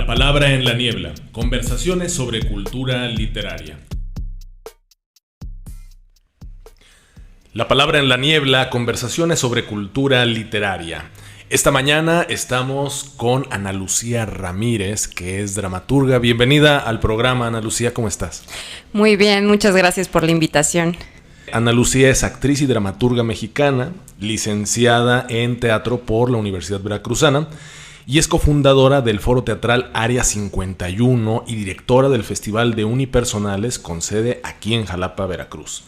palabra en la niebla. Conversaciones sobre cultura literaria. La palabra en la niebla. Conversaciones sobre cultura literaria. Esta mañana estamos con Ana Lucía Ramírez, que es dramaturga. Bienvenida al programa, Ana Lucía, ¿cómo estás? Muy bien, muchas gracias por la invitación. Ana Lucía es actriz y dramaturga mexicana, licenciada en teatro por la Universidad Veracruzana y es cofundadora del Foro Teatral Área 51 y directora del Festival de Unipersonales con sede aquí en Jalapa, Veracruz.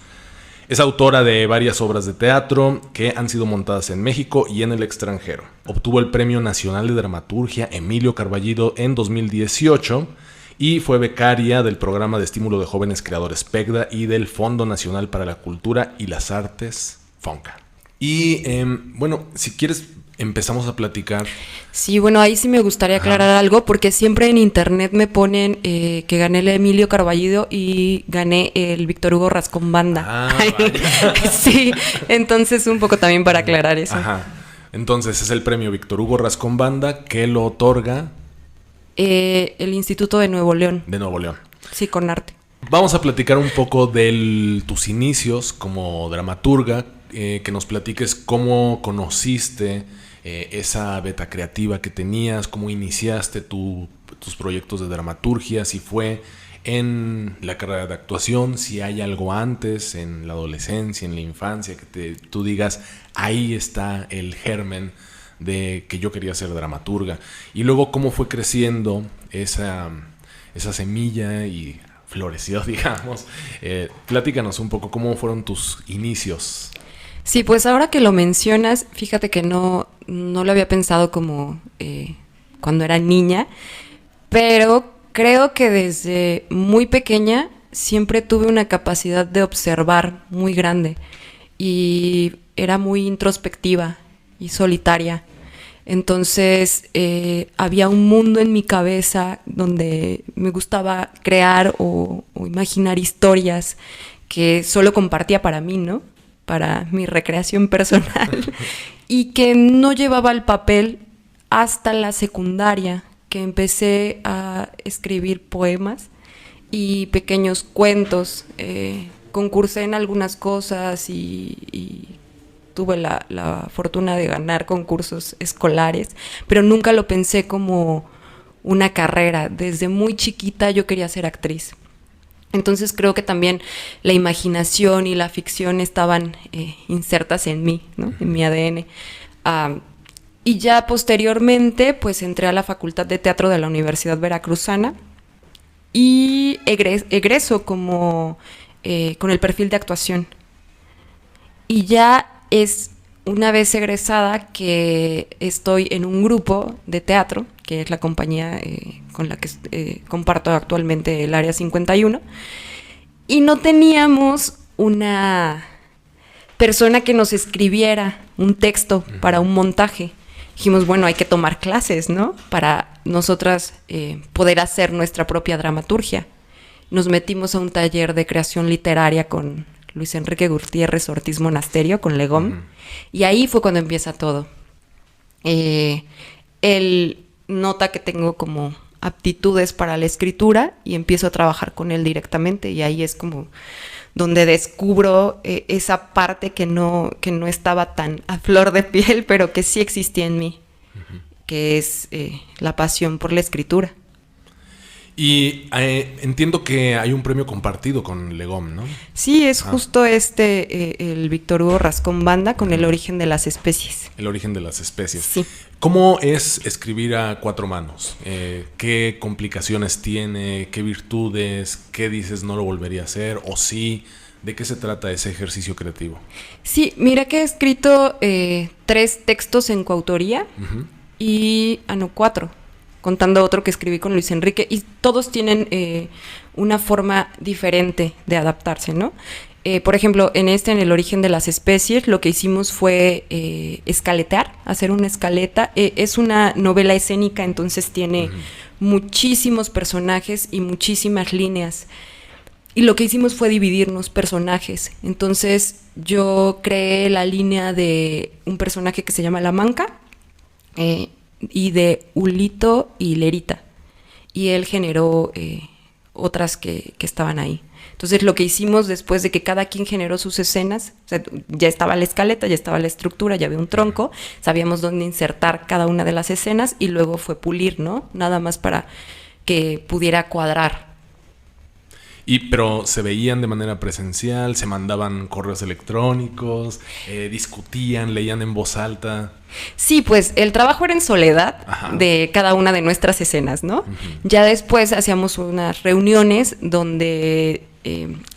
Es autora de varias obras de teatro que han sido montadas en México y en el extranjero. Obtuvo el Premio Nacional de Dramaturgia Emilio Carballido en 2018 y fue becaria del Programa de Estímulo de Jóvenes Creadores PECDA y del Fondo Nacional para la Cultura y las Artes, FONCA. Y bueno, si quieres empezamos a platicar. Sí, bueno, ahí sí me gustaría aclarar algo, porque siempre en internet me ponen que gané el Emilio Carballido y gané el Víctor Hugo Rascón Banda. Sí, entonces un poco también para aclarar eso. Ajá. Entonces es el premio Víctor Hugo Rascón Banda que lo otorga el Instituto de Nuevo León. De Nuevo León. Sí, con arte. Vamos a platicar un poco de tus inicios como dramaturga, que nos platiques cómo conociste esa beta creativa que tenías, cómo iniciaste tus proyectos de dramaturgia, si fue en la carrera de actuación, si hay algo antes, en la adolescencia, en la infancia, que tú digas, ahí está el germen de que yo quería ser dramaturga. Y luego cómo fue creciendo esa semilla y floreció, digamos. Platícanos un poco cómo fueron tus inicios. Sí, pues ahora que lo mencionas, fíjate que no lo había pensado como cuando era niña, pero creo que desde muy pequeña siempre tuve una capacidad de observar muy grande y era muy introspectiva y solitaria. Entonces había un mundo en mi cabeza donde me gustaba crear o imaginar historias que solo compartía para mí, ¿no? Para mi recreación personal y que no llevaba al papel hasta la secundaria, que empecé a escribir poemas y pequeños cuentos. Concursé en algunas cosas y tuve la fortuna de ganar concursos escolares, pero nunca lo pensé como una carrera. Desde muy chiquita yo quería ser actriz. Entonces creo que también la imaginación y la ficción estaban insertas en mí, ¿no? En mi ADN. Y ya posteriormente pues entré a la Facultad de Teatro de la Universidad Veracruzana y egreso como con el perfil de actuación. Y ya es una vez egresada que estoy en un grupo de teatro, que es la compañía con la que comparto actualmente el Área 51, y no teníamos una persona que nos escribiera un texto para un montaje. Dijimos, bueno, hay que tomar clases, ¿no? Para nosotras poder hacer nuestra propia dramaturgia. Nos metimos a un taller de creación literaria con Luis Enrique Gutiérrez Ortiz Monasterio, con Legom, y ahí fue cuando empieza todo. Él nota que tengo como aptitudes para la escritura y empiezo a trabajar con él directamente, y ahí es como donde descubro esa parte que no estaba tan a flor de piel, pero que sí existía en mí, que es la pasión por la escritura. Y entiendo que hay un premio compartido con Legom, ¿no? Sí, es justo el Víctor Hugo Rascón Banda con El origen de las especies. El origen de las especies. Sí. ¿Cómo es escribir a cuatro manos? ¿Qué complicaciones tiene? ¿Qué virtudes? ¿Qué dices no lo volvería a hacer? ¿O sí? ¿De qué se trata ese ejercicio creativo? Sí, mira que he escrito 3 textos en coautoría y 4, contando otro que escribí con Luis Enrique, y todos tienen una forma diferente de adaptarse, ¿no? Por ejemplo, en El origen de las especies, lo que hicimos fue escaletar, hacer una escaleta. Es una novela escénica, entonces tiene muchísimos personajes y muchísimas líneas. Y lo que hicimos fue dividirnos personajes. Entonces yo creé la línea de un personaje que se llama La Manca y de Ulito y Lerita. y él generó otras que estaban ahí. Entonces lo que hicimos después de que cada quien generó sus escenas, o sea, ya estaba la escaleta, ya estaba la estructura, ya había un tronco, sabíamos dónde insertar cada una de las escenas y luego fue pulir, ¿no? Nada más para que pudiera cuadrar. Pero se veían de manera presencial, se mandaban correos electrónicos, discutían, leían en voz alta. Sí, pues el trabajo era en soledad. Ajá. De cada una de nuestras escenas, ¿no? Uh-huh. Ya después hacíamos unas reuniones donde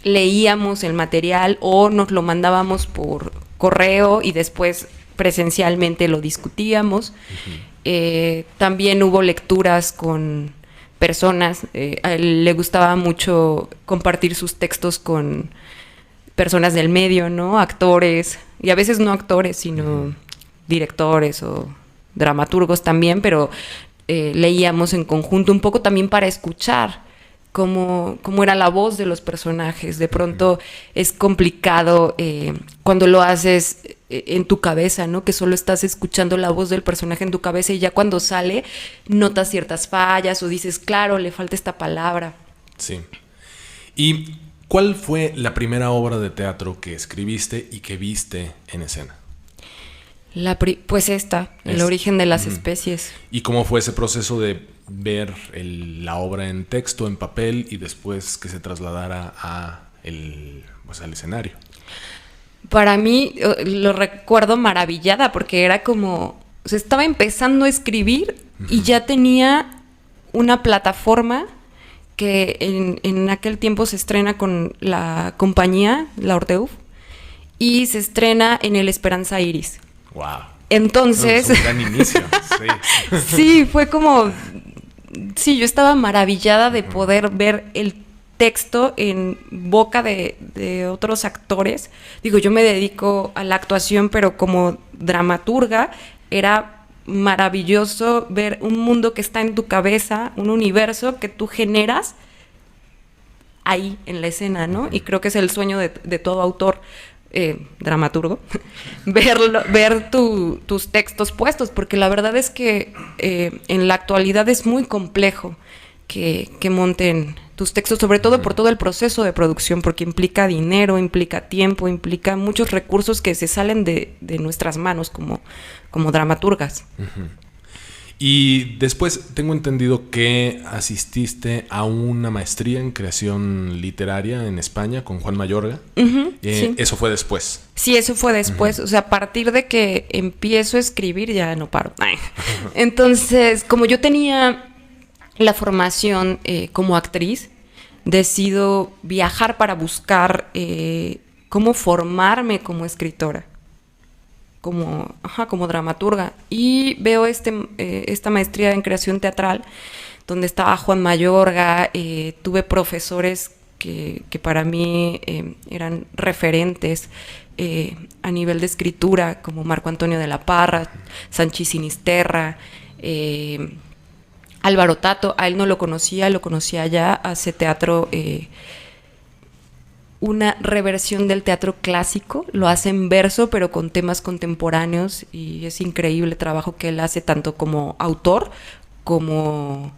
leíamos el material o nos lo mandábamos por correo y después presencialmente lo discutíamos. Uh-huh. También hubo lecturas con personas. A él le gustaba mucho compartir sus textos con personas del medio, ¿no? Actores, y a veces no actores, sino uh-huh. directores o dramaturgos también, pero leíamos en conjunto un poco también para escuchar cómo era la voz de los personajes. De pronto es complicado cuando lo haces en tu cabeza, ¿no? Que solo estás escuchando la voz del personaje en tu cabeza y ya cuando sale notas ciertas fallas o dices, claro, le falta esta palabra. Sí. ¿Y cuál fue la primera obra de teatro que escribiste y que viste en escena? Pues El origen de las especies. ¿Y cómo fue ese proceso de ver la obra en texto, en papel, y después que se trasladara al escenario? Para mí, lo recuerdo maravillada, porque era como, o sea, estaba empezando a escribir uh-huh. y ya tenía una plataforma que en aquel tiempo se estrena con la compañía, la Orteuf, y se estrena en el Esperanza Iris. Wow. Entonces, es un gran inicio. Sí. Sí, fue como, sí, yo estaba maravillada de poder ver el texto en boca de otros actores. Digo, yo me dedico a la actuación, pero como dramaturga era maravilloso ver un mundo que está en tu cabeza, un universo que tú generas ahí en la escena, ¿no? Y creo que es el sueño de todo autor. Dramaturgo, ver tus textos puestos, porque la verdad es que en la actualidad es muy complejo que monten tus textos, sobre todo por todo el proceso de producción, porque implica dinero, implica tiempo, implica muchos recursos que se salen de nuestras manos como dramaturgas. Uh-huh. Y después tengo entendido que asististe a una maestría en creación literaria en España con Juan Mayorga. Uh-huh, sí. ¿Eso fue después? Sí, eso fue después. Uh-huh. O sea, a partir de que empiezo a escribir ya no paro. Entonces, como yo tenía la formación como actriz, decido viajar para buscar cómo formarme como escritora. Como dramaturga, y veo esta maestría en creación teatral donde estaba Juan Mayorga. Tuve profesores que para mí eran referentes a nivel de escritura, como Marco Antonio de la Parra, Sanchi Sinisterra, Álvaro Tato. A él no lo conocía ya, hace teatro, una reversión del teatro clásico, lo hace en verso pero con temas contemporáneos, y es increíble el trabajo que él hace tanto como autor como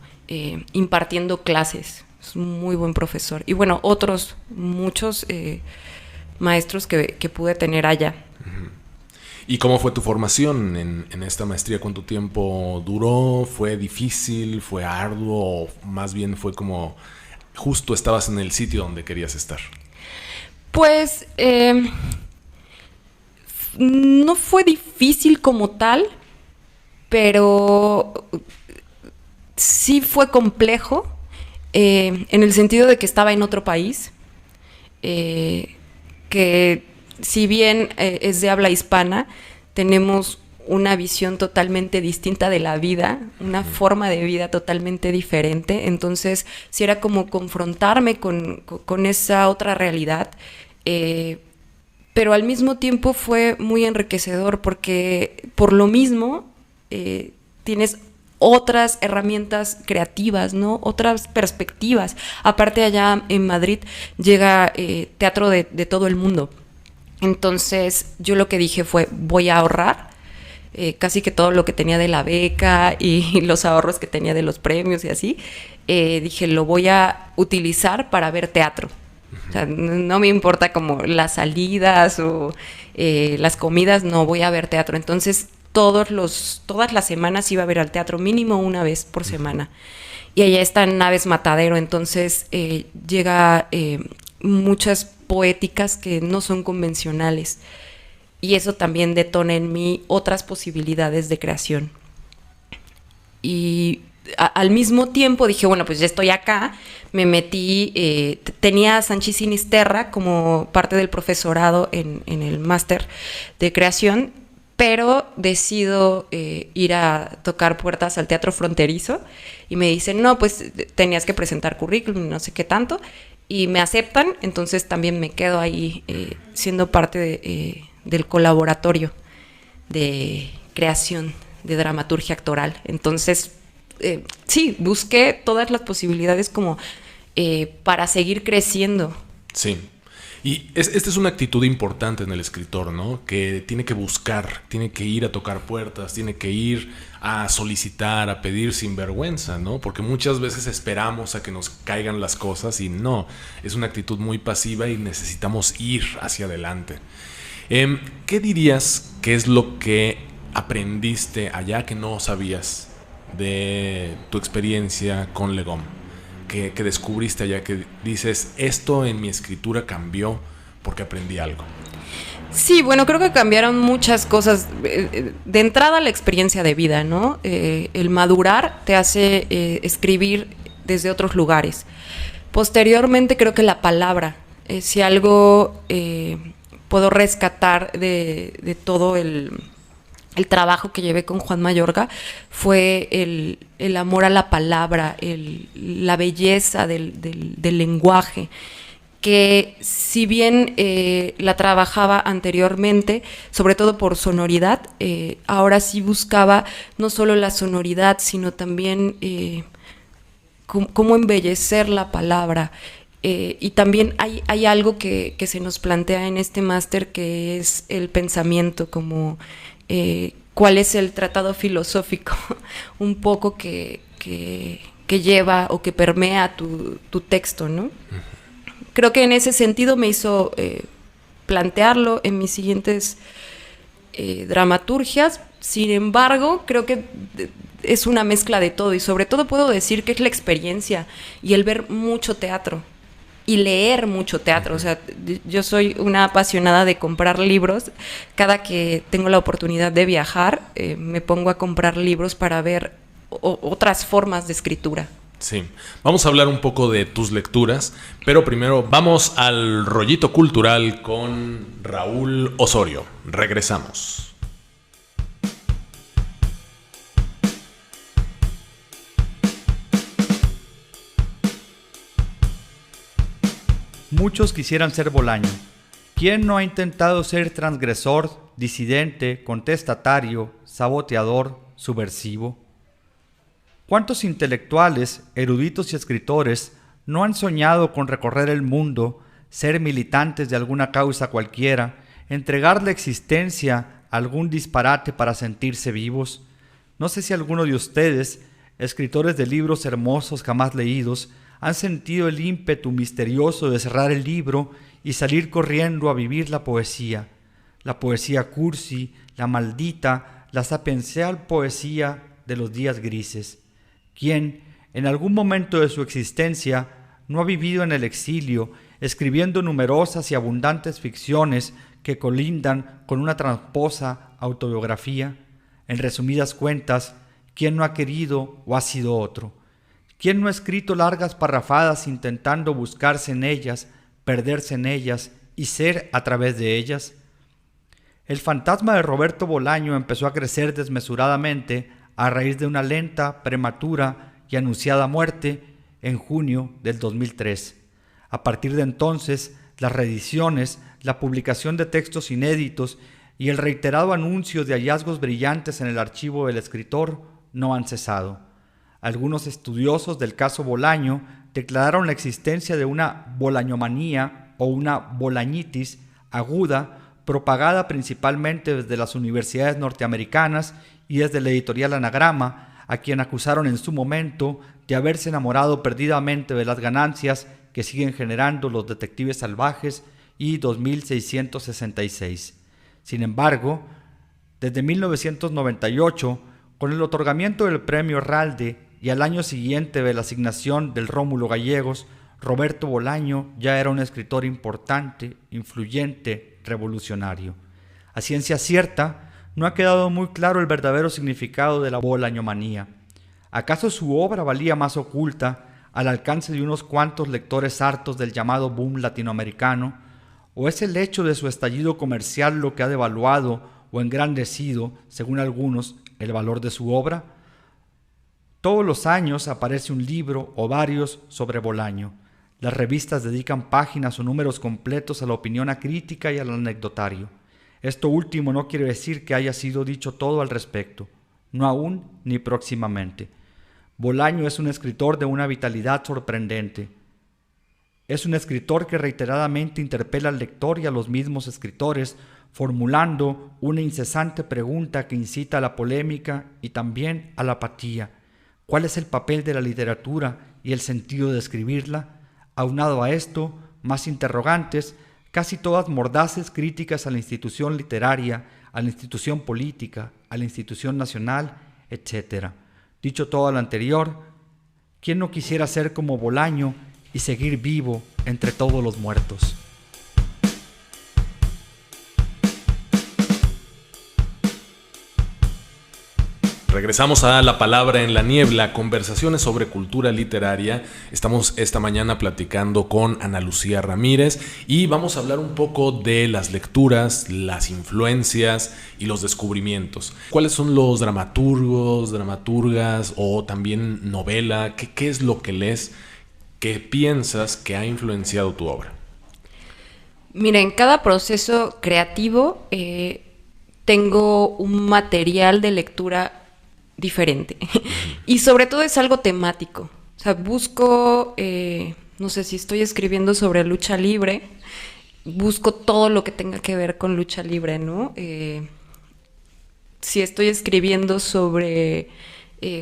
impartiendo clases. Es un muy buen profesor. Y bueno, otros muchos maestros que pude tener allá. Uh-huh. ¿Y cómo fue tu formación en esta maestría? ¿Cuánto tiempo duró? ¿Fue difícil? ¿Fue arduo? ¿O más bien fue como justo estabas en el sitio donde querías estar? Pues no fue difícil como tal, pero sí fue complejo en el sentido de que estaba en otro país, que si bien es de habla hispana, tenemos una visión totalmente distinta de la vida, una forma de vida totalmente diferente. Entonces sí era como confrontarme con esa otra realidad, pero al mismo tiempo fue muy enriquecedor, porque por lo mismo tienes otras herramientas creativas, ¿no? Otras perspectivas. Aparte, allá en Madrid llega teatro de todo el mundo. Entonces yo lo que dije fue, voy a ahorrar casi que todo lo que tenía de la beca y los ahorros que tenía de los premios y así, dije, lo voy a utilizar para ver teatro. O sea, no me importa como las salidas o las comidas, no, voy a ver teatro. Entonces, todas las semanas iba a ver al teatro, mínimo una vez por semana. Y allá están Naves Matadero, entonces llega muchas poéticas que no son convencionales. Y eso también detona en mí otras posibilidades de creación. Y al mismo tiempo dije, bueno, pues ya estoy acá, me metí, tenía a Sanchis Sinisterra como parte del profesorado en el máster de creación, pero decido ir a tocar puertas al Teatro Fronterizo y me dicen, no, pues tenías que presentar currículum, no sé qué tanto, y me aceptan, entonces también me quedo ahí siendo parte del colaboratorio de creación de dramaturgia actoral. Entonces, sí, busqué todas las posibilidades como para seguir creciendo. Sí. Y esta es una actitud importante en el escritor, ¿no? Que tiene que buscar, tiene que ir a tocar puertas, tiene que ir a solicitar, a pedir sin vergüenza, ¿no? Porque muchas veces esperamos a que nos caigan las cosas y no, es una actitud muy pasiva y necesitamos ir hacia adelante. ¿Qué dirías que es lo que aprendiste allá que no sabías de tu experiencia con Legom? Que descubriste allá, que dices, esto en mi escritura cambió porque aprendí algo? Sí, bueno, creo que cambiaron muchas cosas. De entrada, la experiencia de vida, ¿no? El madurar te hace escribir desde otros lugares. Posteriormente, creo que la palabra, si algo puedo rescatar de todo el trabajo que llevé con Juan Mayorga, fue el amor a la palabra, la belleza del lenguaje, que si bien la trabajaba anteriormente, sobre todo por sonoridad, ahora sí buscaba no solo la sonoridad, sino también cómo embellecer la palabra. Y también hay algo que se nos plantea en este máster, que es el pensamiento, como cuál es el tratado filosófico un poco que lleva o que permea tu texto, ¿no? Creo que en ese sentido me hizo plantearlo en mis siguientes dramaturgias. Sin embargo, creo que es una mezcla de todo, y sobre todo puedo decir que es la experiencia y el ver mucho teatro y leer mucho teatro. O sea, yo soy una apasionada de comprar libros. Cada que tengo la oportunidad de viajar, me pongo a comprar libros para ver otras formas de escritura. Sí, vamos a hablar un poco de tus lecturas, pero primero vamos al rollito cultural con Raúl Osorio. Regresamos. Muchos quisieran ser Bolaño. ¿Quién no ha intentado ser transgresor, disidente, contestatario, saboteador, subversivo? ¿Cuántos intelectuales, eruditos y escritores no han soñado con recorrer el mundo, ser militantes de alguna causa cualquiera, entregar la existencia a algún disparate para sentirse vivos? No sé si alguno de ustedes, escritores de libros hermosos jamás leídos, han sentido el ímpetu misterioso de cerrar el libro y salir corriendo a vivir la poesía cursi, la maldita, la sapiencial poesía de los días grises. ¿Quién, en algún momento de su existencia, no ha vivido en el exilio, escribiendo numerosas y abundantes ficciones que colindan con una tramposa autobiografía? En resumidas cuentas, ¿quién no ha querido o ha sido otro? ¿Quién no ha escrito largas parrafadas intentando buscarse en ellas, perderse en ellas y ser a través de ellas? El fantasma de Roberto Bolaño empezó a crecer desmesuradamente a raíz de una lenta, prematura y anunciada muerte en junio del 2003. A partir de entonces, las reediciones, la publicación de textos inéditos y el reiterado anuncio de hallazgos brillantes en el archivo del escritor no han cesado. Algunos estudiosos del caso Bolaño declararon la existencia de una bolañomanía o una bolañitis aguda propagada principalmente desde las universidades norteamericanas y desde la editorial Anagrama, a quien acusaron en su momento de haberse enamorado perdidamente de las ganancias que siguen generando los detectives salvajes y 2666. Sin embargo, desde 1998, con el otorgamiento del premio Ralde y al año siguiente de la asignación del Rómulo Gallegos, Roberto Bolaño ya era un escritor importante, influyente, revolucionario. A ciencia cierta, no ha quedado muy claro el verdadero significado de la bolañomanía. ¿Acaso su obra valía más oculta, al alcance de unos cuantos lectores hartos del llamado boom latinoamericano? ¿O es el hecho de su estallido comercial lo que ha devaluado o engrandecido, según algunos, el valor de su obra? Todos los años aparece un libro o varios sobre Bolaño. Las revistas dedican páginas o números completos a la opinión acrítica y al anecdotario. Esto último no quiere decir que haya sido dicho todo al respecto, no aún ni próximamente. Bolaño es un escritor de una vitalidad sorprendente. Es un escritor que reiteradamente interpela al lector y a los mismos escritores, formulando una incesante pregunta que incita a la polémica y también a la apatía. ¿Cuál es el papel de la literatura y el sentido de escribirla? Aunado a esto, más interrogantes, casi todas mordaces críticas a la institución literaria, a la institución política, a la institución nacional, etc. Dicho todo lo anterior, ¿quién no quisiera ser como Bolaño y seguir vivo entre todos los muertos? Regresamos a La Palabra en la Niebla, conversaciones sobre cultura literaria. Estamos esta mañana platicando con Ana Lucía Ramírez y vamos a hablar un poco de las lecturas, las influencias y los descubrimientos. ¿Cuáles son los dramaturgos, dramaturgas o también novela? ¿Qué es lo que lees? ¿Qué piensas que ha influenciado tu obra? Mira, en cada proceso creativo tengo un material de lectura diferente. Y sobre todo es algo temático. O sea, busco, no sé, si estoy escribiendo sobre lucha libre, busco todo lo que tenga que ver con lucha libre, ¿no? Si estoy escribiendo sobre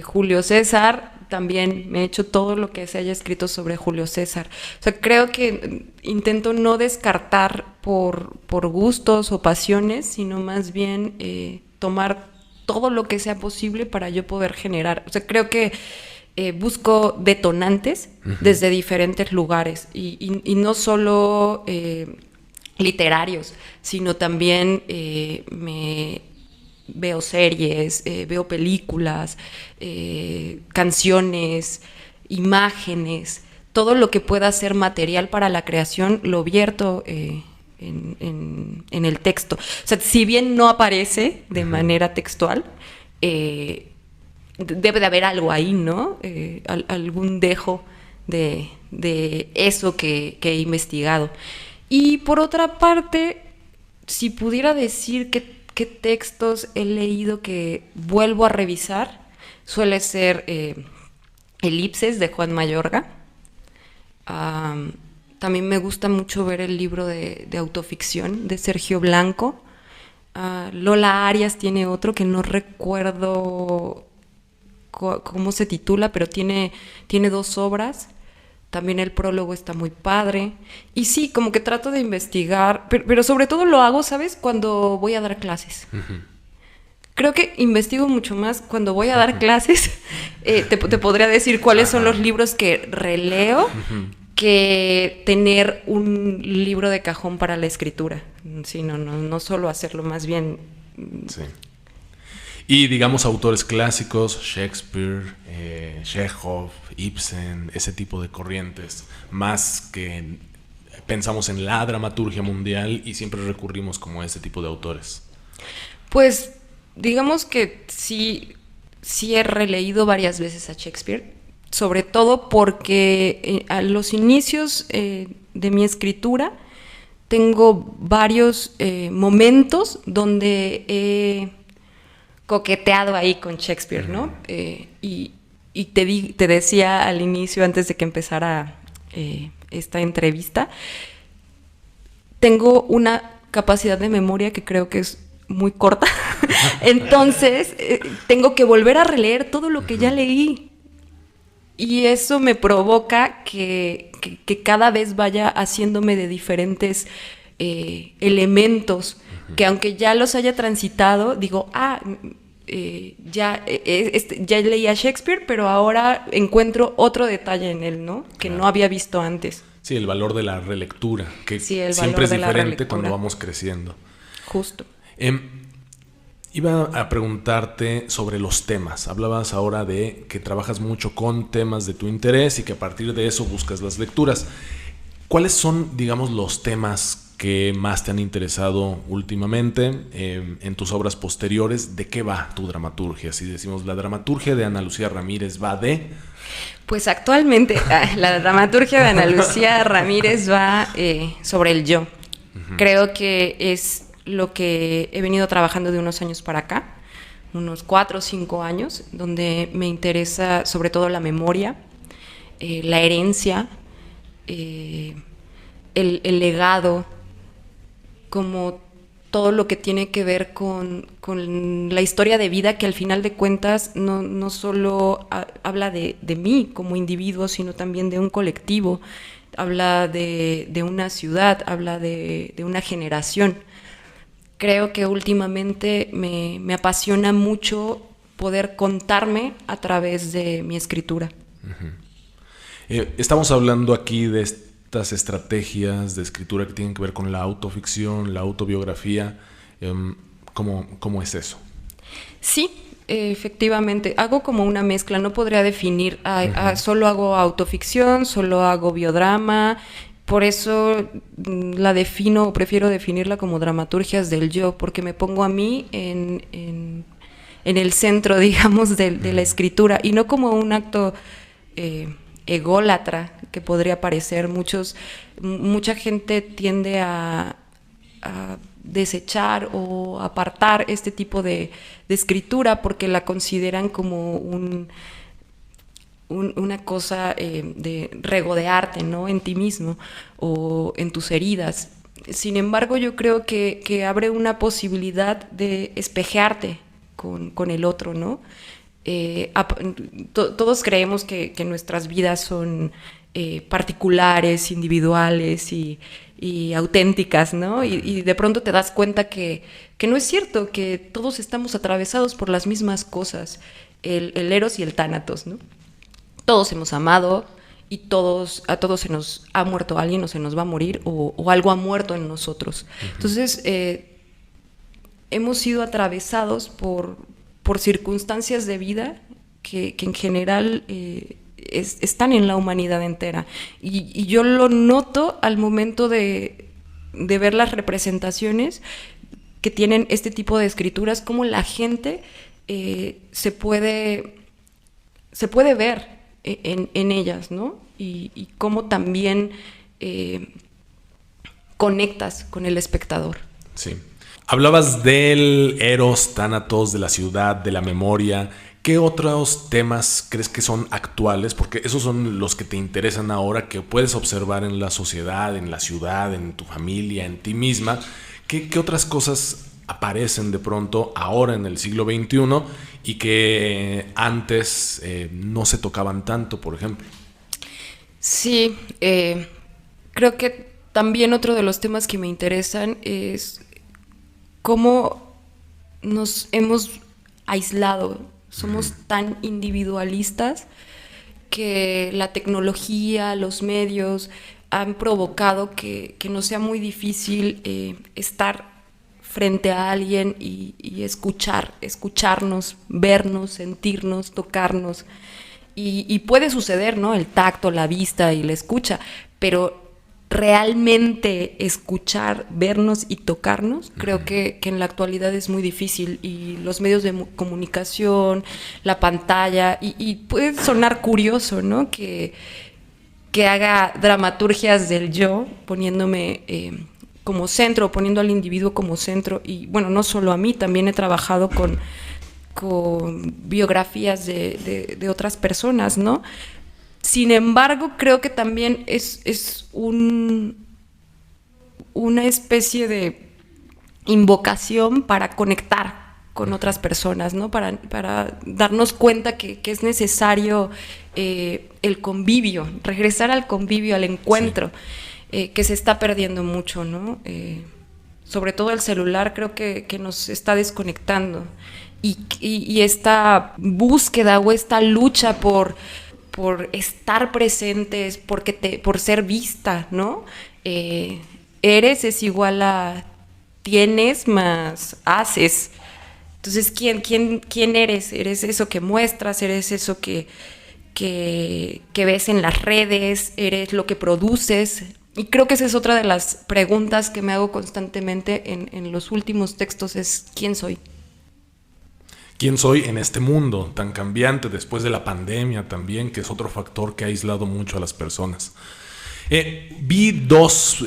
Julio César, también me he hecho todo lo que se haya escrito sobre Julio César. O sea, creo que intento no descartar por gustos o pasiones, sino más bien tomar todo lo que sea posible para yo poder generar. O sea, creo que busco detonantes desde diferentes lugares y no solo literarios, sino también me veo series, veo películas, canciones, imágenes, todo lo que pueda ser material para la creación lo vierto en el texto. O sea, si bien no aparece de manera textual, debe de haber algo ahí, ¿no? Algún dejo de eso que he investigado. Y por otra parte, si pudiera decir qué textos he leído que vuelvo a revisar, suele ser Elipses de Juan Mayorga. También me gusta mucho ver el libro de autoficción de Sergio Blanco. Lola Arias tiene otro que no recuerdo cómo se titula, pero tiene 2 obras. También el prólogo está muy padre. Y sí, como que trato de investigar, pero sobre todo lo hago, ¿sabes? Cuando voy a dar clases. Creo que investigo mucho más cuando voy a dar clases. Te podría decir cuáles son los libros que releo, que tener un libro de cajón para la escritura. Sí, no solo hacerlo, más bien. Sí. Y digamos autores clásicos, Shakespeare, Chekhov, Ibsen, ese tipo de corrientes, más que pensamos en la dramaturgia mundial y siempre recurrimos como a ese tipo de autores. Pues digamos que sí he releído varias veces a Shakespeare, sobre todo porque a los inicios de mi escritura tengo varios momentos donde he coqueteado ahí con Shakespeare, ¿no? Y te decía al inicio, antes de que empezara esta entrevista, tengo una capacidad de memoria que creo que es muy corta. Entonces, tengo que volver a releer todo lo que ya leí. Y eso me provoca que cada vez vaya haciéndome de diferentes elementos, que aunque ya los haya transitado, digo, ya leí a Shakespeare, pero ahora encuentro otro detalle en él, ¿no? Que no había visto antes. Sí, el valor de la relectura, que Sí, el siempre valor es de la diferente relectura. cuando vamos creciendo. Justo. Iba a preguntarte sobre los temas. Hablabas ahora de que trabajas mucho con temas de tu interés y que a partir de eso buscas las lecturas. ¿Cuáles son, digamos, los temas que más te han interesado últimamente en tus obras posteriores? ¿De qué va tu dramaturgia? Si decimos, la dramaturgia de Ana Lucía Ramírez va de... Pues actualmente la dramaturgia de Ana Lucía Ramírez va sobre el yo. Creo que es lo que he venido trabajando de unos años para acá, unos 4 o 5 años, donde me interesa sobre todo la memoria, la herencia, el legado, como todo lo que tiene que ver con la historia de vida, que al final de cuentas no solo habla de mí como individuo, sino también de un colectivo, habla de una ciudad, habla de una generación. Creo que últimamente me apasiona mucho poder contarme a través de mi escritura. Estamos hablando aquí de estas estrategias de escritura que tienen que ver con la autoficción, la autobiografía. ¿Cómo es eso? Sí, efectivamente. Hago como una mezcla. No podría definir, solo hago autoficción, solo hago biodrama. Por eso la defino, o prefiero definirla como dramaturgias del yo, porque me pongo a mí en el centro, digamos, de la escritura, y no como un acto ególatra que podría parecer. Mucha gente tiende a desechar o apartar este tipo de escritura porque la consideran como una cosa de regodearte, ¿no? En ti mismo o en tus heridas. Sin embargo, yo creo que abre una posibilidad de espejearte con el otro, ¿no? Todos creemos que nuestras vidas son particulares, individuales y auténticas, ¿no? Y de pronto te das cuenta que no es cierto, que todos estamos atravesados por las mismas cosas, el Eros y el Tánatos, ¿no? Todos hemos amado y a todos se nos ha muerto alguien o se nos va a morir o algo ha muerto en nosotros. Entonces, hemos sido atravesados por circunstancias de vida que en general están en la humanidad entera. Y yo lo noto al momento de ver las representaciones que tienen este tipo de escrituras, cómo la gente se puede ver en ellas, ¿no? Y cómo también conectas con el espectador. Sí. Hablabas del Eros, Tánatos, de la ciudad, de la memoria. ¿Qué otros temas crees que son actuales? Porque esos son los que te interesan ahora, que puedes observar en la sociedad, en la ciudad, en tu familia, en ti misma. ¿Qué otras cosas aparecen de pronto ahora en el siglo XXI y que antes no se tocaban tanto, por ejemplo? Sí, creo que también otro de los temas que me interesan es cómo nos hemos aislado. Somos tan individualistas que la tecnología, los medios han provocado que nos sea muy difícil estar frente a alguien y escucharnos, vernos, sentirnos, tocarnos. Y puede suceder, ¿no? El tacto, la vista y la escucha, pero realmente escuchar, vernos y tocarnos, creo que en la actualidad es muy difícil, y los medios de comunicación, la pantalla, y puede sonar curioso, ¿no? Que haga dramaturgias del yo, poniéndome como centro, poniendo al individuo como centro, y bueno, no solo a mí, también he trabajado con biografías de otras personas, ¿no? Sin embargo, creo que también es una especie de invocación para conectar con otras personas, ¿no? Para darnos cuenta que es necesario el convivio, regresar al convivio, al encuentro, que se está perdiendo mucho, ¿no? Sobre todo el celular creo que nos está desconectando. Y esta búsqueda o esta lucha por estar presentes, por ser vista, ¿no? Eres es igual a tienes más haces. Entonces, ¿quién eres? ¿Eres eso que muestras? ¿Eres eso que ves en las redes? ¿Eres lo que produces? Y creo que esa es otra de las preguntas que me hago constantemente en los últimos textos, es ¿quién soy? ¿Quién soy en este mundo tan cambiante después de la pandemia también, que es otro factor que ha aislado mucho a las personas? Vi 2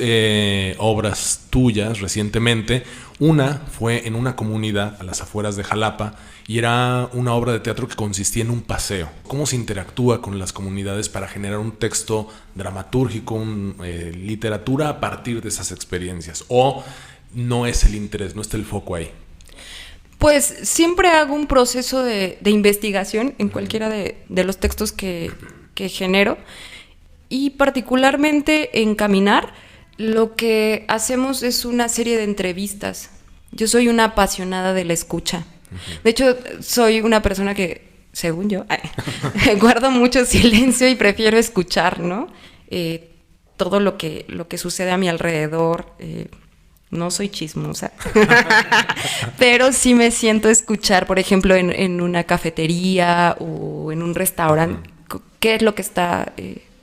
obras tuyas recientemente. Una fue en una comunidad a las afueras de Jalapa y era una obra de teatro que consistía en un paseo. ¿Cómo se interactúa con las comunidades para generar un texto dramatúrgico, literatura a partir de esas experiencias? ¿O no es el interés, no está el foco ahí? Pues siempre hago un proceso de investigación en cualquiera de los textos que genero. Y particularmente en Caminar, lo que hacemos es una serie de entrevistas. Yo soy una apasionada de la escucha. De hecho, soy una persona que, según yo, guardo mucho silencio y prefiero escuchar, ¿no? Todo lo que sucede a mi alrededor. No soy chismosa, pero sí me siento a escuchar, por ejemplo, en una cafetería o en un restaurante, qué es lo que está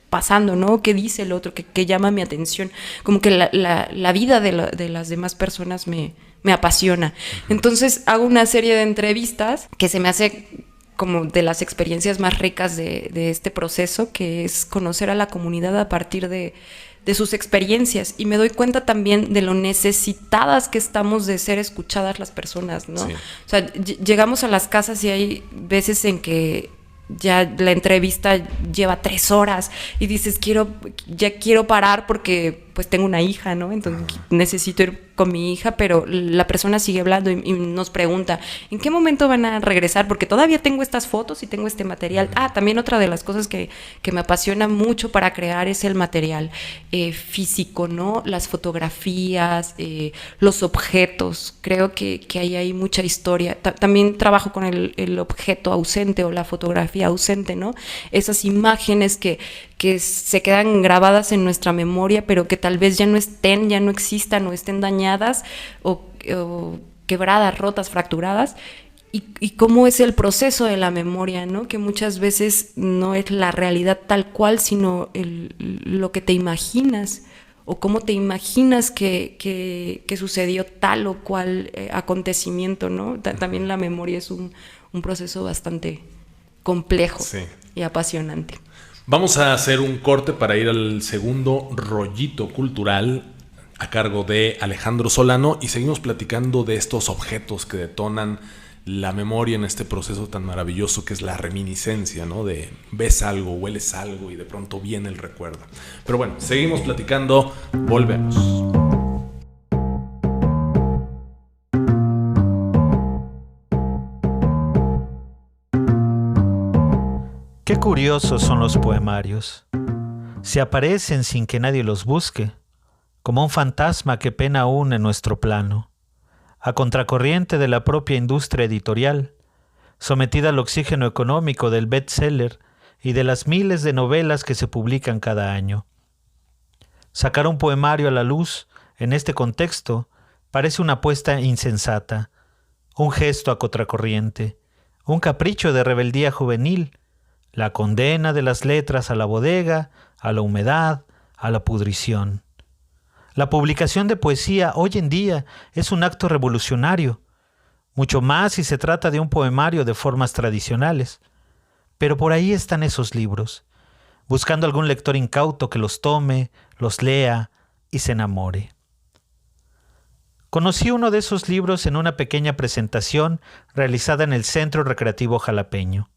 pasando, ¿no? ¿Qué dice el otro? ¿Qué llama mi atención? Como que la vida de las demás personas me apasiona. Entonces hago una serie de entrevistas que se me hace como de las experiencias más ricas de este proceso, que es conocer a la comunidad a partir de sus experiencias, y me doy cuenta también de lo necesitadas que estamos de ser escuchadas las personas, ¿no? Sí. O sea, llegamos a las casas y hay veces en que ya la entrevista lleva 3 horas y dices, ya quiero parar porque pues tengo una hija, ¿no? Entonces necesito ir con mi hija, pero la persona sigue hablando y nos pregunta, ¿en qué momento van a regresar? Porque todavía tengo estas fotos y tengo este material. También otra de las cosas que me apasiona mucho para crear es el material físico, ¿no? Las fotografías, los objetos. Creo que ahí hay mucha historia. También trabajo con el objeto ausente o la fotografía ausente, ¿no? Esas imágenes que se quedan grabadas en nuestra memoria, pero que tal vez ya no existan o estén dañadas o quebradas, rotas, fracturadas. Y cómo es el proceso de la memoria, ¿no? Que muchas veces no es la realidad tal cual, sino lo que te imaginas o cómo te imaginas que sucedió tal o cual acontecimiento, ¿no? También la memoria es un proceso bastante complejo, sí, y apasionante. Vamos a hacer un corte para ir al segundo rollito cultural a cargo de Alejandro Solano y seguimos platicando de estos objetos que detonan la memoria en este proceso tan maravilloso que es la reminiscencia, ¿no? De ves algo, hueles algo y de pronto viene el recuerdo. Pero bueno, seguimos platicando, volvemos. Qué curiosos son los poemarios. Se aparecen sin que nadie los busque, como un fantasma que pena aún en nuestro plano, a contracorriente de la propia industria editorial, sometida al oxígeno económico del bestseller y de las miles de novelas que se publican cada año. Sacar un poemario a la luz, en este contexto, parece una apuesta insensata, un gesto a contracorriente, un capricho de rebeldía juvenil, la condena de las letras a la bodega, a la humedad, a la pudrición. La publicación de poesía hoy en día es un acto revolucionario, mucho más si se trata de un poemario de formas tradicionales. Pero por ahí están esos libros, buscando algún lector incauto que los tome, los lea y se enamore. Conocí uno de esos libros en una pequeña presentación realizada en el Centro Recreativo Jalapeño.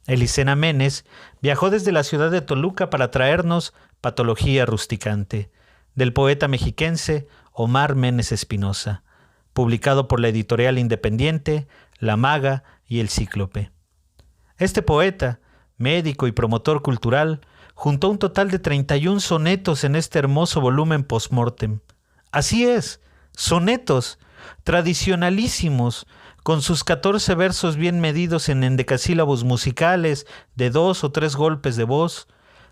Elisena Menes viajó desde la ciudad de Toluca para traernos Patología rusticante, del poeta mexiquense Omar Menes Espinosa, publicado por la editorial independiente La Maga y El Cíclope. Este poeta, médico y promotor cultural, juntó un total de 31 sonetos en este hermoso volumen post-mortem. Así es, sonetos, tradicionalísimos, con sus 14 versos bien medidos en endecasílabos musicales de 2 o 3 golpes de voz,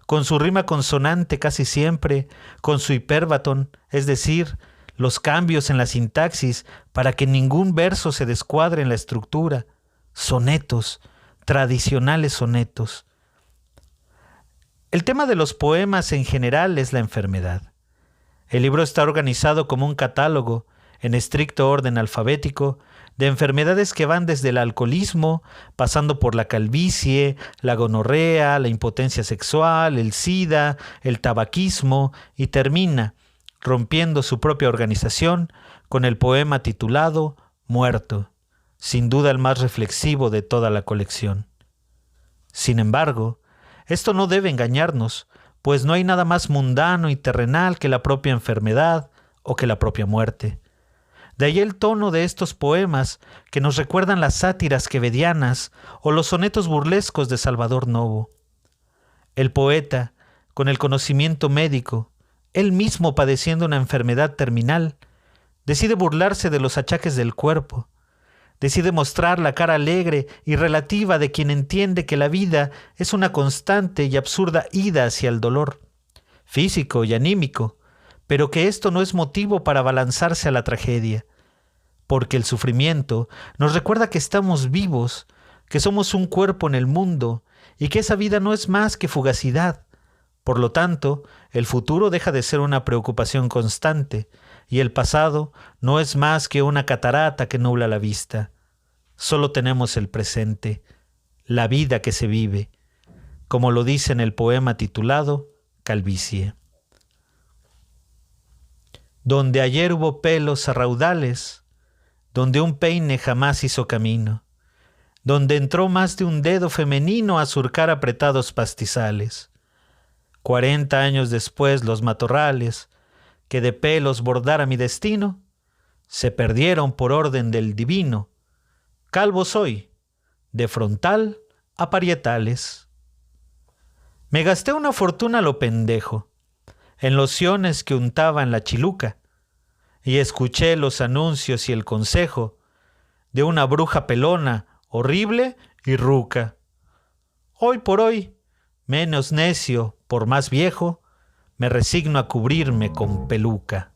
con su rima consonante casi siempre, con su hipérbaton, es decir, los cambios en la sintaxis para que ningún verso se descuadre en la estructura. Sonetos, tradicionales sonetos. El tema de los poemas en general es la enfermedad. El libro está organizado como un catálogo, en estricto orden alfabético, de enfermedades que van desde el alcoholismo, pasando por la calvicie, la gonorrea, la impotencia sexual, el SIDA, el tabaquismo, y termina, rompiendo su propia organización, con el poema titulado Muerto, sin duda el más reflexivo de toda la colección. Sin embargo, esto no debe engañarnos, pues no hay nada más mundano y terrenal que la propia enfermedad o que la propia muerte. De ahí el tono de estos poemas que nos recuerdan las sátiras quevedianas o los sonetos burlescos de Salvador Novo. El poeta, con el conocimiento médico, él mismo padeciendo una enfermedad terminal, decide burlarse de los achaques del cuerpo, decide mostrar la cara alegre y relativa de quien entiende que la vida es una constante y absurda ida hacia el dolor, físico y anímico, pero que esto no es motivo para abalanzarse a la tragedia, porque el sufrimiento nos recuerda que estamos vivos, que somos un cuerpo en el mundo y que esa vida no es más que fugacidad. Por lo tanto, el futuro deja de ser una preocupación constante y el pasado no es más que una catarata que nubla la vista. Solo tenemos el presente, la vida que se vive, como lo dice en el poema titulado Calvicie. Donde ayer hubo pelos a raudales, donde un peine jamás hizo camino, donde entró más de un dedo femenino a surcar apretados pastizales. 40 años después los matorrales, que de pelos bordara mi destino, se perdieron por orden del divino. Calvo soy, de frontal a parietales. Me gasté una fortuna a lo pendejo, en lociones que untaba en la chiluca, y escuché los anuncios y el consejo de una bruja pelona, horrible y ruca. Hoy por hoy, menos necio por más viejo, me resigno a cubrirme con peluca.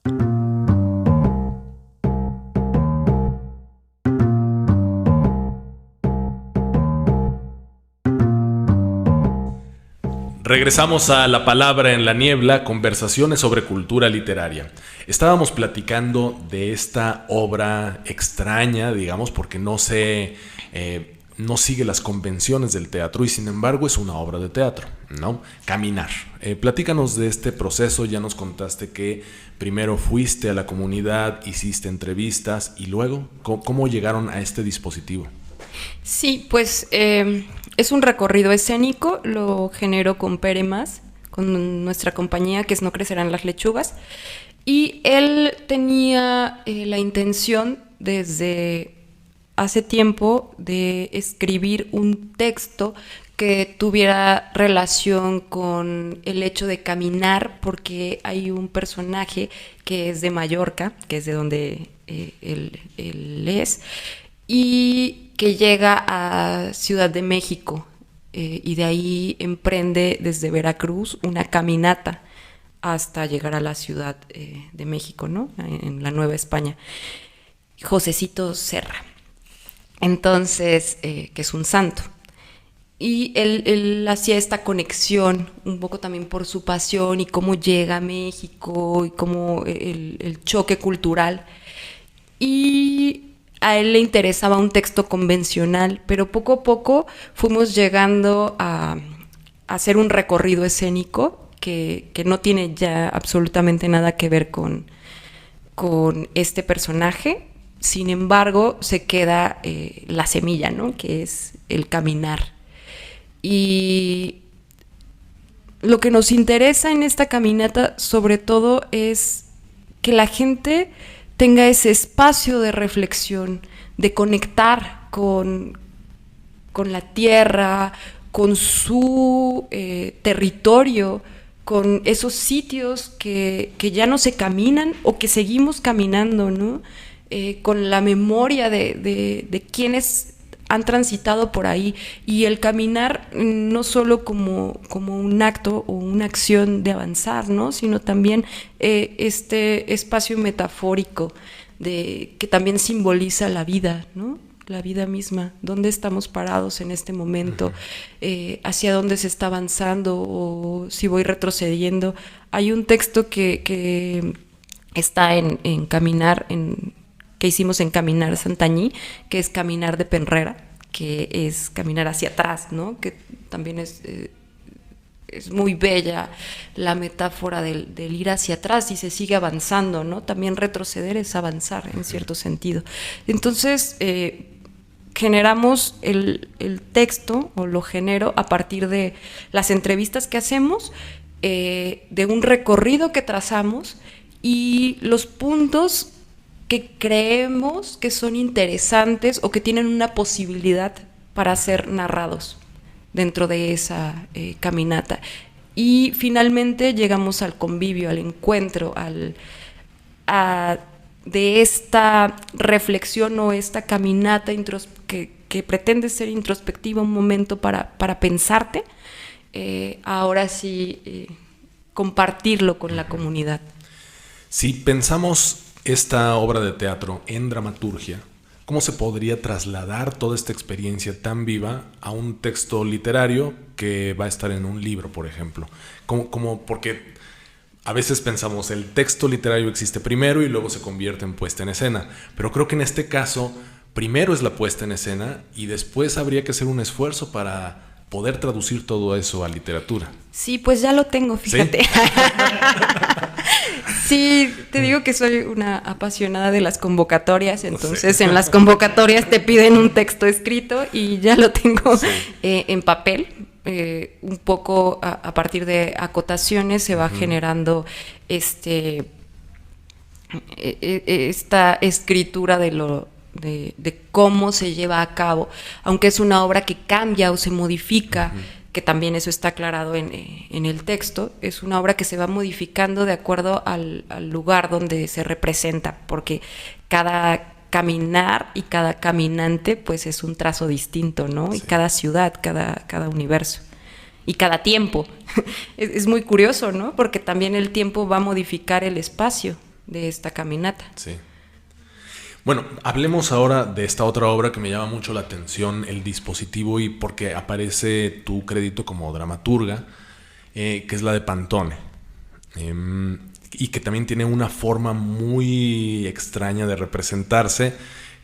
Regresamos a La Palabra en la Niebla, conversaciones sobre cultura literaria. Estábamos platicando de esta obra extraña, digamos, porque no sigue las convenciones del teatro y sin embargo es una obra de teatro, ¿no? Caminar. Platícanos de este proceso, ya nos contaste que primero fuiste a la comunidad, hiciste entrevistas y luego, ¿cómo llegaron a este dispositivo? Sí, pues es un recorrido escénico, lo generó con Pere Mas, con nuestra compañía que es No Crecerán las Lechugas, y él tenía la intención desde hace tiempo de escribir un texto que tuviera relación con el hecho de caminar, porque hay un personaje que es de Mallorca, que es de donde él es, y que llega a Ciudad de México y de ahí emprende desde Veracruz una caminata hasta llegar a la Ciudad de México, ¿no? En la Nueva España. Josecito Serra. Entonces, que es un santo. Y él hacía esta conexión un poco también por su pasión y cómo llega a México y cómo el choque cultural. Y a él le interesaba un texto convencional, pero poco a poco fuimos llegando a hacer un recorrido escénico que no tiene ya absolutamente nada que ver con este personaje. Sin embargo, se queda la semilla, ¿no? Que es el caminar. Y lo que nos interesa en esta caminata, sobre todo, es que la gente tenga ese espacio de reflexión, de conectar con la tierra, con su territorio, con esos sitios que ya no se caminan o que seguimos caminando, ¿no? Con la memoria de quienes han transitado por ahí, y el caminar no solo como un acto o una acción de avanzar, ¿no? Sino también este espacio metafórico que también simboliza la vida, ¿no? La vida misma, dónde estamos parados en este momento, hacia dónde se está avanzando o si voy retrocediendo. Hay un texto que está en Caminar, que hicimos en Caminar Santañí, que es Caminar de Penrera, que es caminar hacia atrás, ¿no? Que también es muy bella la metáfora del ir hacia atrás y se sigue avanzando, ¿no? También retroceder es avanzar en cierto sentido. Entonces, generamos el texto, o lo genero a partir de las entrevistas que hacemos, de un recorrido que trazamos y los puntos que creemos que son interesantes o que tienen una posibilidad para ser narrados dentro de esa caminata. Y finalmente llegamos al convivio, al encuentro, de esta reflexión o esta caminata que pretende ser introspectiva, un momento para pensarte, ahora sí compartirlo con la comunidad. Si pensamos esta obra de teatro en dramaturgia, ¿cómo se podría trasladar toda esta experiencia tan viva a un texto literario que va a estar en un libro, por ejemplo? Porque a veces pensamos, el texto literario existe primero y luego se convierte en puesta en escena, pero creo que en este caso primero es la puesta en escena y después habría que hacer un esfuerzo para poder traducir todo eso a literatura. Sí, pues ya lo tengo, fíjate. ¿Sí? Sí, te digo que soy una apasionada de las convocatorias, entonces en las convocatorias te piden un texto escrito y ya lo tengo en papel. Un poco a partir de acotaciones se va generando esta escritura de cómo se lleva a cabo, aunque es una obra que cambia o se modifica, que también eso está aclarado en el texto. Es una obra que se va modificando de acuerdo al lugar donde se representa, porque cada caminar y cada caminante pues es un trazo distinto, ¿no? Sí. Y cada ciudad, cada universo y cada tiempo. Es muy curioso, ¿no? Porque también el tiempo va a modificar el espacio de esta caminata. Sí. Bueno, hablemos ahora de esta otra obra que me llama mucho la atención, el dispositivo, y porque aparece tu crédito como dramaturga, que es la de Pantone, y que también tiene una forma muy extraña de representarse,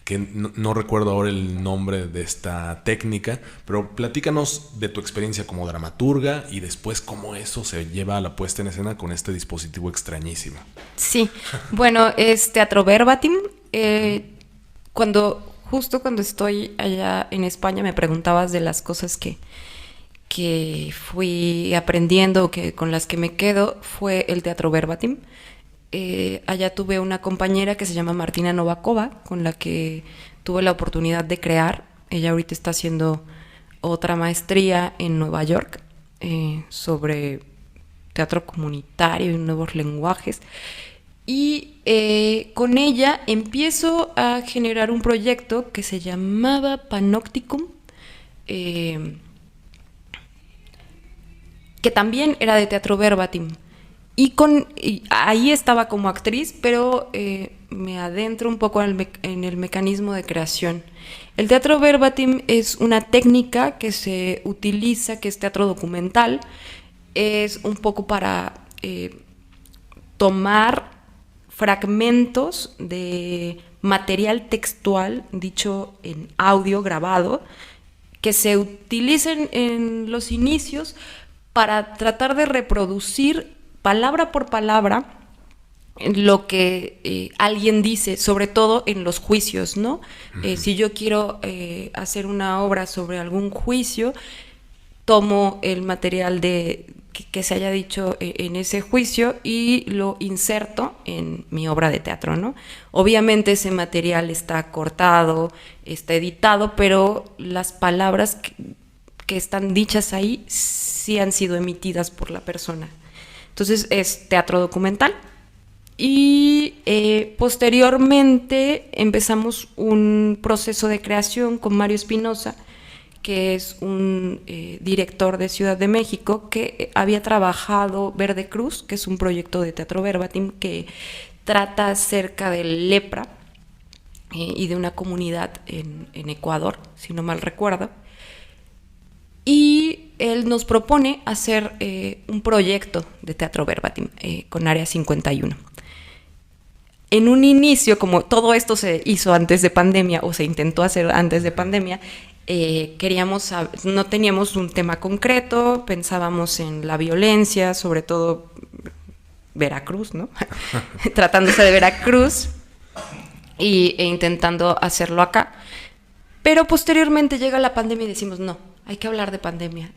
que no recuerdo ahora el nombre de esta técnica, pero platícanos de tu experiencia como dramaturga y después cómo eso se lleva a la puesta en escena con este dispositivo extrañísimo. Sí, bueno, es teatro verbatim. Justo cuando estoy allá en España me preguntabas de las cosas que fui aprendiendo, con las que me quedo, fue el teatro verbatim. Allá tuve una compañera que se llama Martina Novakova, con la que tuve la oportunidad de crear. Ella ahorita está haciendo otra maestría en Nueva York sobre teatro comunitario y nuevos lenguajes. Y con ella empiezo a generar un proyecto que se llamaba Panopticum, que también era de teatro verbatim. Y ahí estaba como actriz, pero me adentro un poco en el mecanismo de creación. El teatro verbatim es una técnica que se utiliza, que es teatro documental. Es un poco para tomar fragmentos de material textual, dicho en audio grabado, que se utilicen en los inicios para tratar de reproducir palabra por palabra lo que alguien dice, sobre todo en los juicios, ¿no? Si yo quiero hacer una obra sobre algún juicio, tomo el material de que se haya dicho en ese juicio y lo inserto en mi obra de teatro, ¿no? Obviamente ese material está cortado, está editado, pero las palabras que están dichas ahí sí han sido emitidas por la persona. Entonces es teatro documental. Y posteriormente empezamos un proceso de creación con Mario Espinosa, que es un director de Ciudad de México que había trabajado Verde Cruz, que es un proyecto de teatro verbatim que trata acerca del lepra y de una comunidad en Ecuador, si no mal recuerdo. Y él nos propone hacer un proyecto de teatro verbatim con Área 51. En un inicio, como todo esto se hizo antes de pandemia, o se intentó hacer antes de pandemia, no teníamos un tema concreto, pensábamos en la violencia, sobre todo Veracruz, ¿no? Tratándose de Veracruz e intentando hacerlo acá. Pero posteriormente llega la pandemia y decimos, no, hay que hablar de pandemia.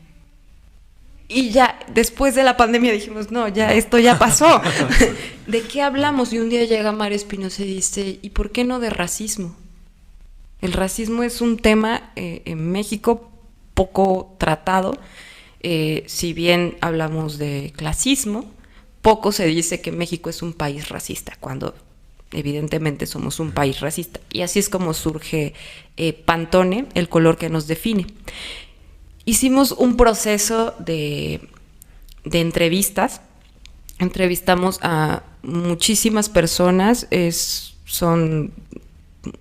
Y ya, después de la pandemia dijimos, no, ya esto ya pasó. ¿De qué hablamos? Y un día llega Mario Espinosa y dice, ¿y por qué no de racismo? El racismo es un tema en México poco tratado. Si bien hablamos de clasismo, poco se dice que México es un país racista, cuando evidentemente somos un país racista. Y así es como surge Pantone, el color que nos define. Hicimos un proceso de entrevistas. Entrevistamos a muchísimas personas, son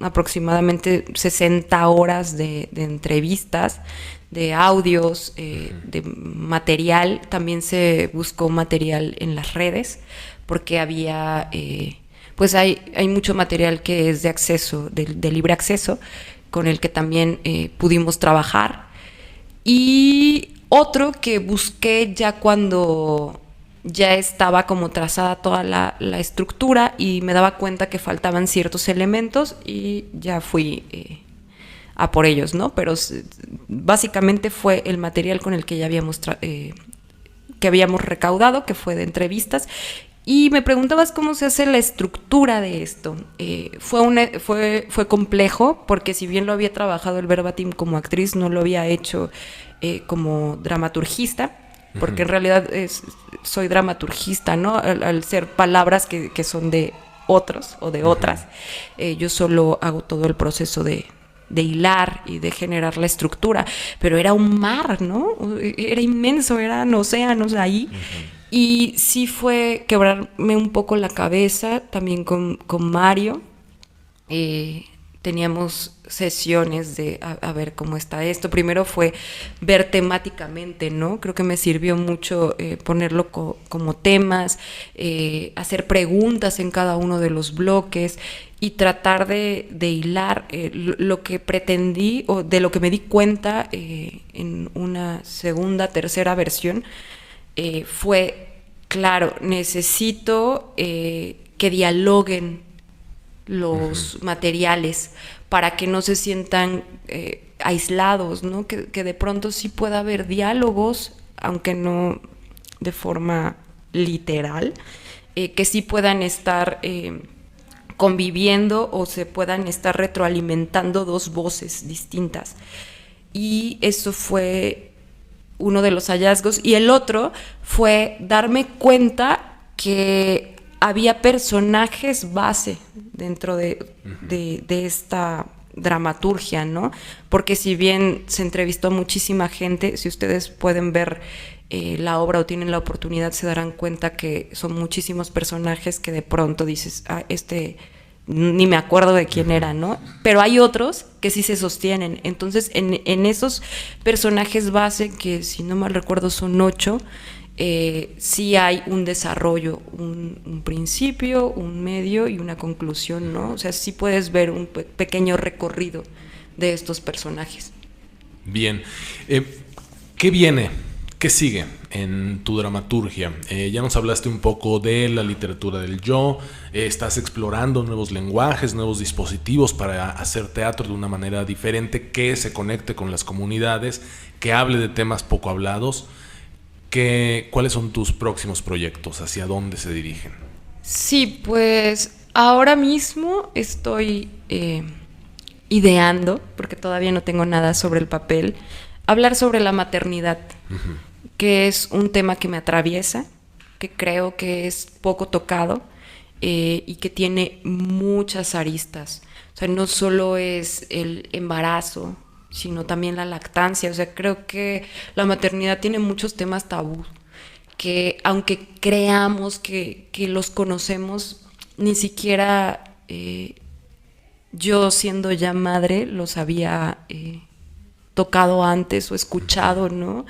aproximadamente 60 horas de entrevistas, de audios, de material. También se buscó material en las redes, porque había, pues hay mucho material que es de acceso, de libre acceso, con el que también pudimos trabajar. Y otro que busqué ya cuando ya estaba como trazada toda la estructura y me daba cuenta que faltaban ciertos elementos y ya fui a por ellos, ¿no? Pero básicamente fue el material con el que ya habíamos recaudado, que fue de entrevistas. Y me preguntabas cómo se hace la estructura de esto. Fue complejo, porque si bien lo había trabajado el verbatim como actriz, no lo había hecho como dramaturgista, porque en realidad soy dramaturgista, ¿no? Al ser palabras que son de otros o de otras, yo solo hago todo el proceso de hilar y de generar la estructura, pero era un mar, ¿no? Era inmenso, eran océanos ahí. Y sí fue quebrarme un poco la cabeza también con Mario. Teníamos sesiones de a ver cómo está esto. Primero fue ver temáticamente, ¿no? Creo que me sirvió mucho ponerlo como temas, hacer preguntas en cada uno de los bloques y tratar de hilar lo que pretendí, o de lo que me di cuenta en una segunda, tercera versión. Fue, claro, necesito que dialoguen los materiales para que no se sientan aislados, ¿no? Que de pronto sí pueda haber diálogos, aunque no de forma literal, que sí puedan estar conviviendo o se puedan estar retroalimentando dos voces distintas. Y eso fue uno de los hallazgos. Y el otro fue darme cuenta que había personajes base dentro de esta dramaturgia, ¿no? Porque si bien se entrevistó a muchísima gente, si ustedes pueden ver la obra o tienen la oportunidad, se darán cuenta que son muchísimos personajes que de pronto dices, ni me acuerdo de quién era, ¿no? Pero hay otros que sí se sostienen. Entonces, en esos personajes base, que si no mal recuerdo son 8, sí hay un desarrollo, un principio, un medio y una conclusión, ¿no? O sea, sí puedes ver un pequeño recorrido de estos personajes. Bien. ¿Qué viene? ¿Qué sigue en tu dramaturgia? Ya nos hablaste un poco de la literatura del yo, estás explorando nuevos lenguajes, nuevos dispositivos para hacer teatro de una manera diferente, que se conecte con las comunidades, que hable de temas poco hablados. ¿Cuáles son tus próximos proyectos? ¿Hacia dónde se dirigen? Sí, pues ahora mismo estoy ideando, porque todavía no tengo nada sobre el papel, hablar sobre la maternidad, que es un tema que me atraviesa, que creo que es poco tocado y que tiene muchas aristas. O sea, no solo es el embarazo, sino también la lactancia. O sea, creo que la maternidad tiene muchos temas tabú, que aunque creamos que los conocemos, ni siquiera yo siendo ya madre los había tocado antes o escuchado, ¿no?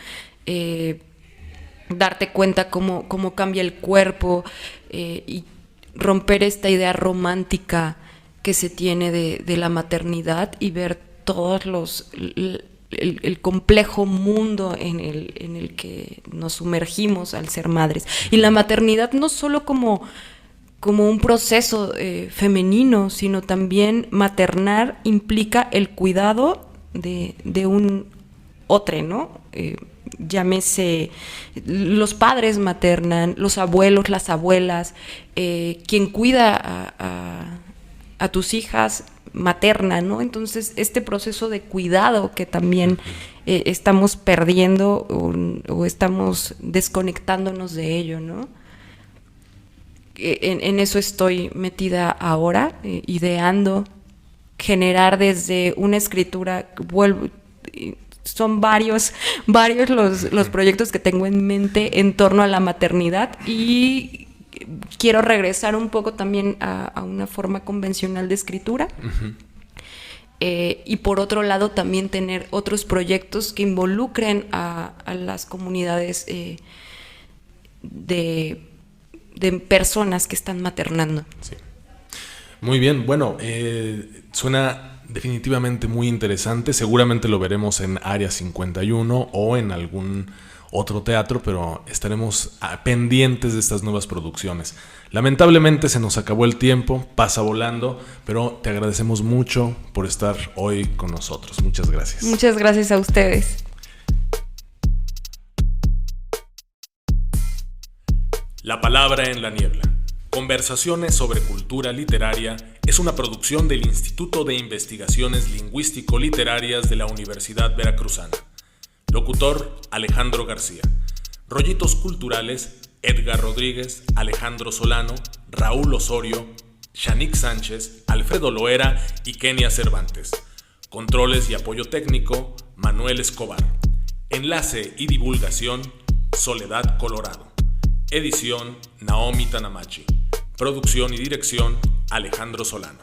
Darte cuenta cómo cambia el cuerpo y romper esta idea romántica que se tiene de la maternidad y ver todos el complejo mundo en el que nos sumergimos al ser madres. Y la maternidad no solo como un proceso femenino, sino también maternar implica el cuidado de un otro, ¿no? Llámese, los padres maternan, los abuelos, las abuelas, quien cuida a tus hijas materna, ¿no? Entonces, este proceso de cuidado que también estamos perdiendo o estamos desconectándonos de ello, ¿no? En eso estoy metida ahora, ideando, generar desde una escritura, son varios los proyectos que tengo en mente en torno a la maternidad y quiero regresar un poco también a una forma convencional de escritura. Y por otro lado también tener otros proyectos que involucren a las comunidades de personas que están maternando. Sí. Muy bien, bueno, suena definitivamente muy interesante. Seguramente lo veremos en Área 51 o en algún otro teatro, pero estaremos pendientes de estas nuevas producciones. Lamentablemente se nos acabó el tiempo, pasa volando, pero te agradecemos mucho por estar hoy con nosotros. Muchas gracias. Muchas gracias a ustedes. La palabra en la niebla. Conversaciones sobre cultura literaria es una producción del Instituto de Investigaciones Lingüístico-Literarias de la Universidad Veracruzana. Locutor, Alejandro García. Rollitos culturales, Edgar Rodríguez, Alejandro Solano, Raúl Osorio, Shanik Sánchez, Alfredo Loera y Kenia Cervantes. Controles y apoyo técnico, Manuel Escobar. Enlace y divulgación, Soledad Colorado. Edición, Naomi Tanamachi. Producción y dirección, Alejandro Solano.